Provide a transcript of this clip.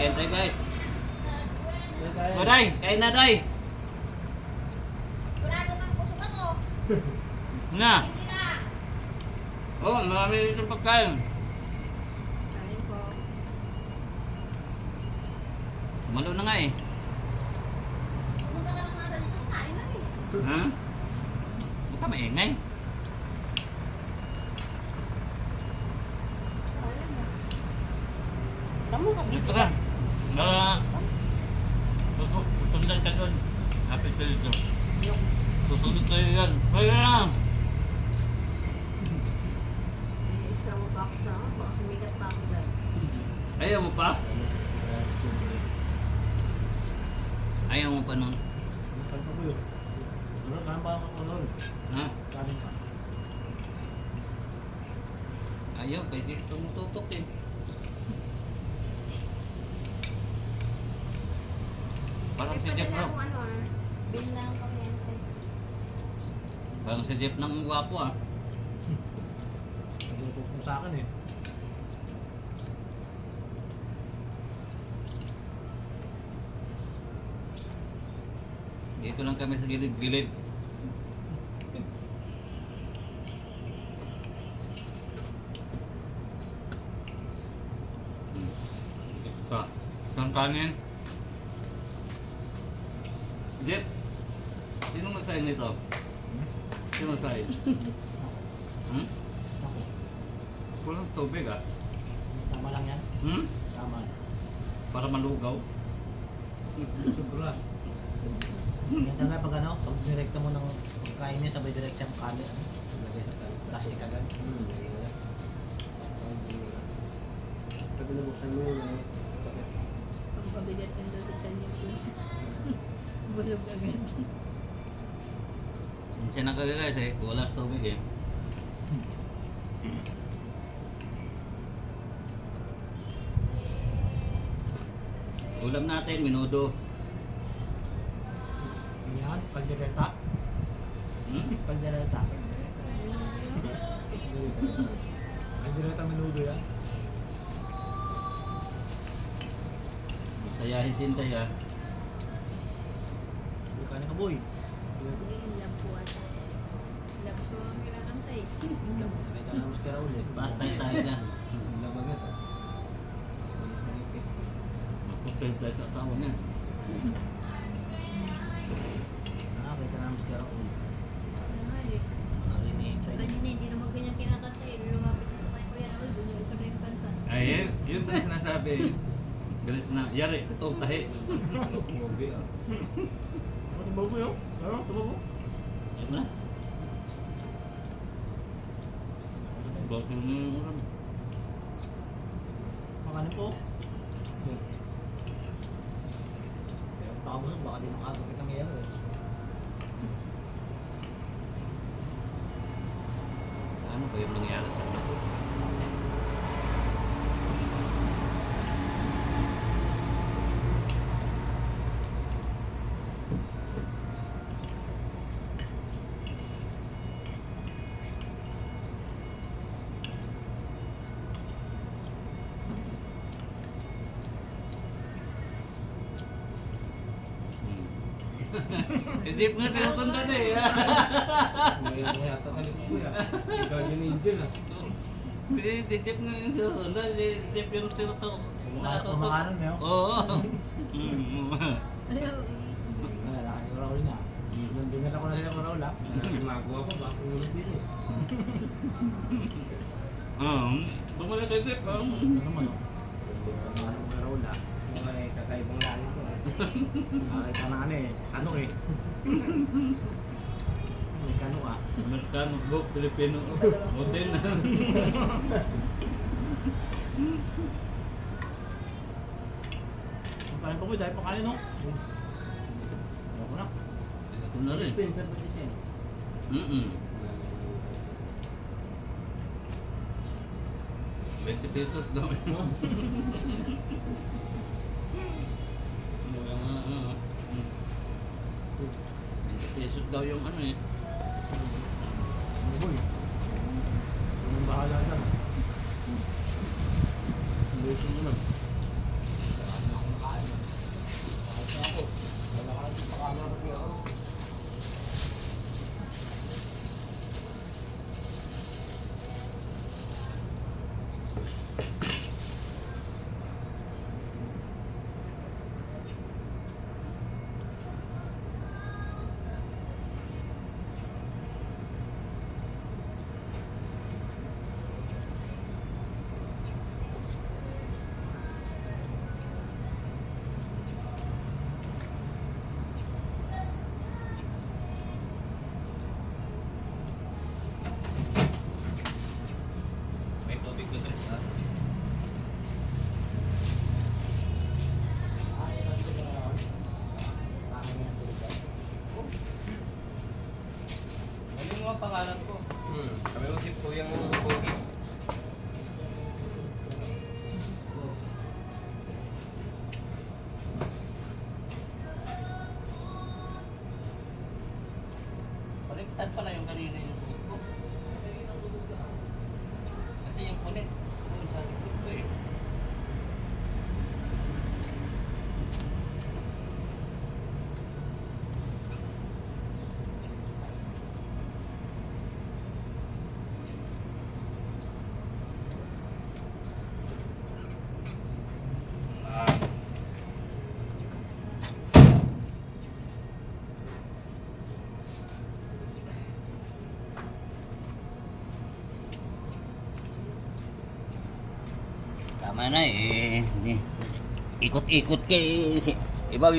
kain tayo guys. O day, kain na day. Sigurado kang busog ako. Na. Hindi na. Oh, marami dito pagkain. Kain ko. Malo na nga eh. Pumunta ka lang mga dito. Kain lang eh. Ha? Huwag ka maingay. Alam mo, kabit Dito ka. Susundan ka doon. Happy ka dito. Susunod tayo yan. Kaya lang. Isang box baka sumigat pa ako dyan. Ayaw mo pa? Ayaw mo pa nun. Ha? Ayaw, pwede tumututok eh. Parang si Jeff bro. Bill lang kuryente. Parang si Jeff nang gwapo ah. Natutok mo sa akin eh. Dito lang kami sa gilid-gilid. Sa isang kanin. Jeff, sino magsayin nito? Sino magsayin? Hmm? Ako. Walang tubig ah. Tama lang yan. Hmm? Tama. Para malugaw. Sobra. Yan talaga pag ano, pag direkta mo ng pagkain niya, sabay direkta yung kanin. Lagay sa plastic agad. Pag nabuksan mo yun, sakit. Pag pabigat yung doon sa tiyan yung bulog agad. Siya na kayo guys eh. Wala sa tubig eh. Ulam natin, minudo. Yan, kaldereta. Hmm? Kaldereta. Kaldereta menudo yan. Masayahin si Intay ah. Hindi ka na boy. Love po ata. Love po ang kinakanta eh. Nakita na mas kara ulit. Patay tayo dyan. Labagat ah. Magpapel tayo sa asawa niya. Nakita na mas kara ulit. Ano nga eh. Narinihintay niya. Kanina hindi naman ganyan kinakanta eh. Lumapit ito kay Kuya Raul. Doon yung isa na yung kanta. Ay, yun ang sinasabi. Galis na, yari, totoo tahi. Gobe ah. Ano tumago yun? Ano? Tumago? Ayun na. Bakit na yung ulam? Makanin po. Pero tapos baka di makagapit ang yero eh. Ano ba yung nangyari sa anak ko? Hindi nga sinusundan eh. May yata talit mo yan. Guardian angel ah. Hindi, si Jeff nga yung sinusundan. Si Jeff yung sinusundan. Kumakanon mo yun? Oo. Wala, laki ko Raul na. Nandungan ako na sila ko Raul ha. Gumagawa ko, baka sumunod din eh. Tumula kay Jeff. Ano naman o? Ano ko Raul ha. Mga kakaibang langit ko ah. Nakita na ano eh. Ano eh. May kano ka. Amerikano, Bok, Pilipino, hotel na. Ang kanin pa ko dahil pakanin no? Ako na. Ito na rin. Spencer ba siya? Mm-mm. 20 pesos daw. Ah. 20 pesos daw yung ano eh. Ano boy? Anong bahala dyan? Lusin mo na. Ano na eh. Ikot-ikot kay iba yung